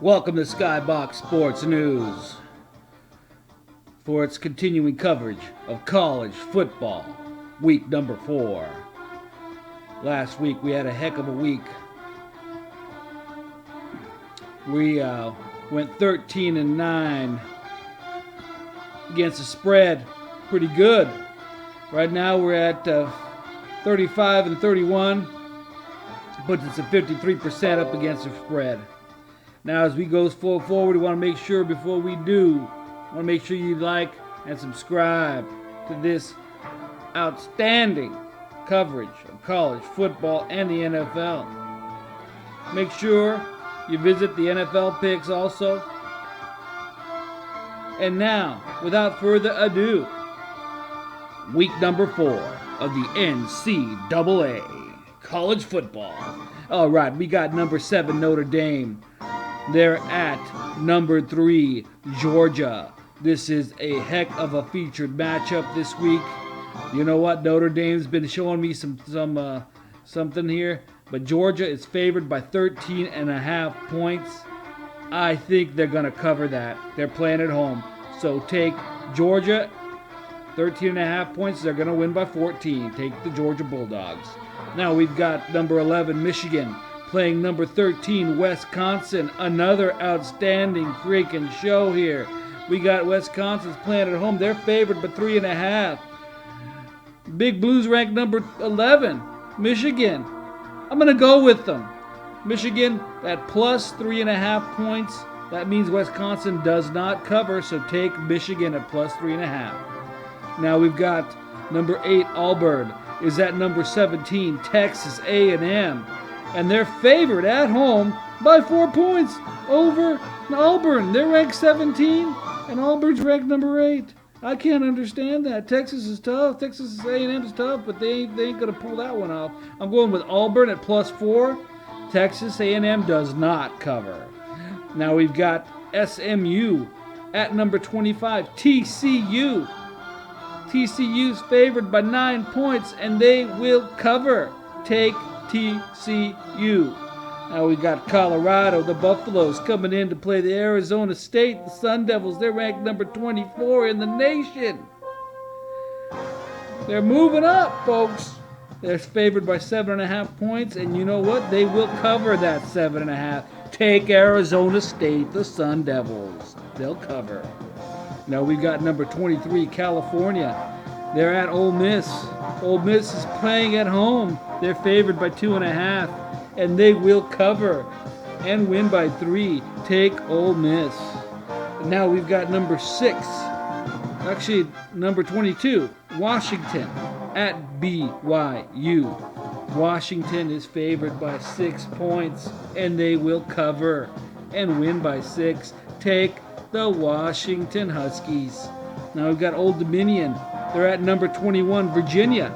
Welcome to Skybox Sports News for its continuing coverage of college football, week number 4. Last week we had a heck of a week. We went 13-9 against the spread. Pretty good. Right now we're at 35-31, but it's a 53% up against the spread. Now, as we go forward, we want to make sure before we do, you like and subscribe to this outstanding coverage of college football and the NFL. Make sure you visit the NFL picks also. And now, without further ado, week number 4 of the NCAA college football. All right, we got number 7 Notre Dame. They're at number 3, Georgia. This is a heck of a featured matchup this week. You know what? Notre Dame's been showing me something here. But Georgia is favored by 13.5 points. I think they're going to cover that. They're playing at home. So take Georgia, 13.5 points. They're going to win by 14. Take the Georgia Bulldogs. Now we've got number 11, Michigan, playing number 13, Wisconsin. Another outstanding freaking show here. We got Wisconsin's playing at home. They're favored by 3.5. Big Blues ranked number 11, Michigan. I'm going to go with them. Michigan at plus 3.5 points. That means Wisconsin does not cover, so take Michigan at plus 3.5. Now we've got number 8, Auburn, is at number 17, Texas A&M. And they're favored at home by 4 points over Auburn. They're ranked 17, and Auburn's ranked number 8. I can't understand that. Texas is tough. Texas A&M is tough, but they ain't going to pull that one off. I'm going with Auburn at plus 4. Texas A&M does not cover. Now we've got SMU at number 25, TCU. TCU's favored by 9 points, and they will cover. Take TCU. Now we got Colorado, the Buffaloes, coming in to play the Arizona State, the Sun Devils. They're ranked number 24 in the nation. They're moving up, folks. They're favored by 7.5 points, and you know what? They will cover that 7.5. Take Arizona State, the Sun Devils. They'll cover. Now we've got number 23, California. They're at Ole Miss. Ole Miss is playing at home. They're favored by 2.5, and they will cover and win by 3. Take Ole Miss. Now we've got number 6, actually number 22, Washington at BYU. Washington is favored by 6 points, and they will cover and win by 6. Take the Washington Huskies. Now we've got Old Dominion. They're at number 21, Virginia.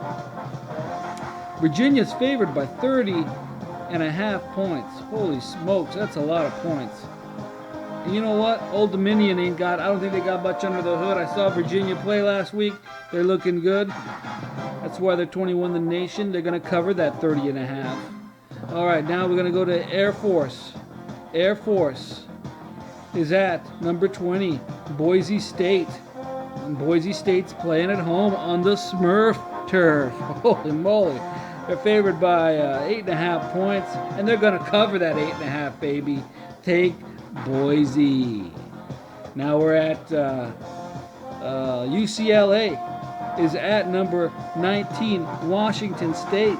Virginia's favored by 30.5 points. Holy smokes, that's a lot of points. And you know what? Old Dominion I don't think they got much under the hood. I saw Virginia play last week. They're looking good. That's why they're 21 in the nation. They're going to cover that 30.5. All right, now we're going to go to Air Force. Air Force is at number 20, Boise State. And Boise State's playing at home on the Smurf turf. Holy moly. They're favored by 8.5 points, and they're going to cover that 8.5, baby. Take Boise. Now we're at UCLA is at number 19, Washington State.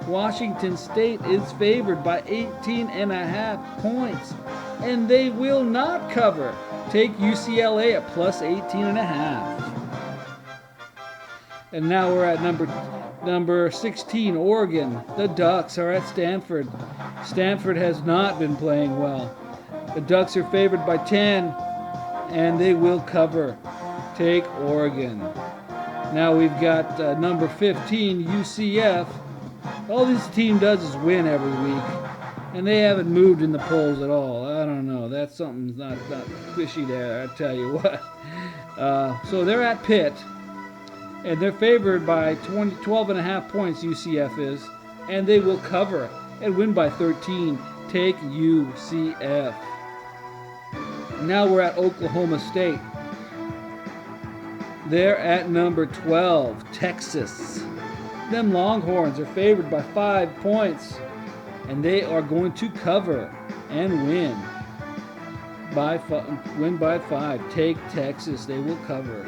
Washington State is favored by 18.5 points, and they will not cover. Take UCLA at plus 18.5. And now we're at number 16, Oregon. The Ducks are at Stanford. Stanford has not been playing well. The Ducks are favored by 10, and they will cover. Take Oregon. Now we've got number 15, UCF. All this team does is win every week, and they haven't moved in the polls at all. I don't know. That's something's not fishy there, I tell you what. So they're at Pitt. And they're favored by 12.5 points, UCF is. And they will cover and win by 13. Take UCF. Now we're at Oklahoma State. They're at number 12, Texas. Them Longhorns are favored by 5 points, and they are going to cover and win by 5. Take Texas. They will cover.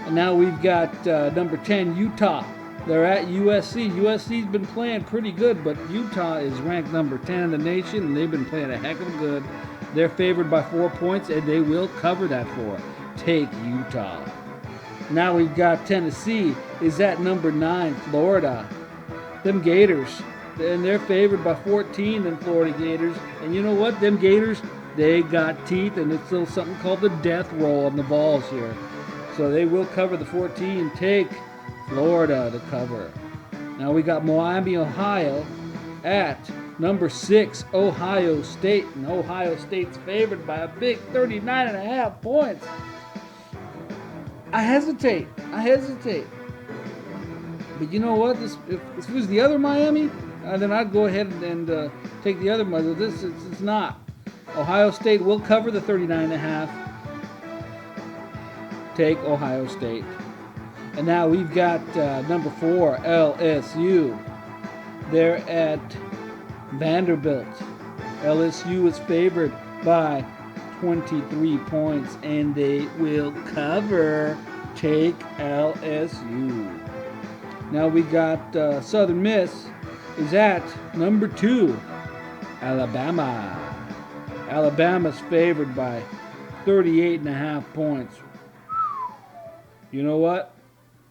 And now we've got number 10, Utah. They're at USC. USC's been playing pretty good, but Utah is ranked number 10 in the nation, and they've been playing a heck of a good. They're favored by 4 points, and they will cover that 4. Take Utah. Now we've got Tennessee is at number 9, Florida. Them Gators, and they're favored by 14 than Florida Gators. And you know what? Them Gators, they got teeth, and it's still something called the death roll on the balls here. So they will cover the 14. Take Florida to cover. Now we got Miami, Ohio at number 6, Ohio State. And Ohio State's favored by a big 39.5 points. I hesitate. But you know what? If this was the other Miami, then I'd go ahead and take the other Miami. It's not. Ohio State will cover the 39.5. Take Ohio State. And now we've got number 4, LSU. They're at Vanderbilt. LSU is favored by 23 points, and they will cover. Take LSU. Now we got Southern Miss is at number 2, Alabama. Alabama's favored by 38.5 points. You know what?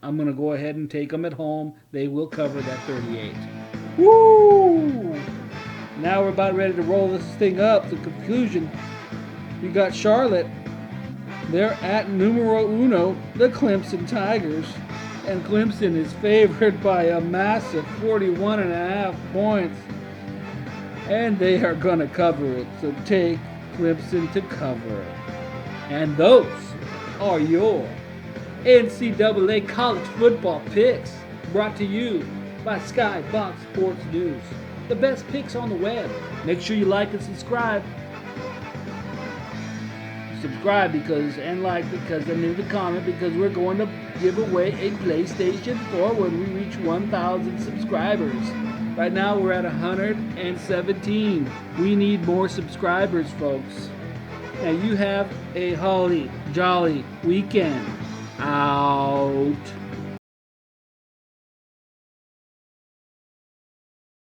I'm going to go ahead and take them at home. They will cover that 38. Woo! Now we're about ready to roll this thing up. The conclusion. We got Charlotte. They're at numero uno, the Clemson Tigers. And Clemson is favored by a massive 41.5 points. And they are going to cover it. So take Clemson to cover. And those are your NCAA college football picks, brought to you by Skybox Sports News. The best picks on the web. Make sure you like and subscribe. Because leave a comment, because we're going to give away a PlayStation 4 when we reach 1,000 subscribers. Right now we're at 117. We need more subscribers, folks. Now you have a holly jolly weekend. Out.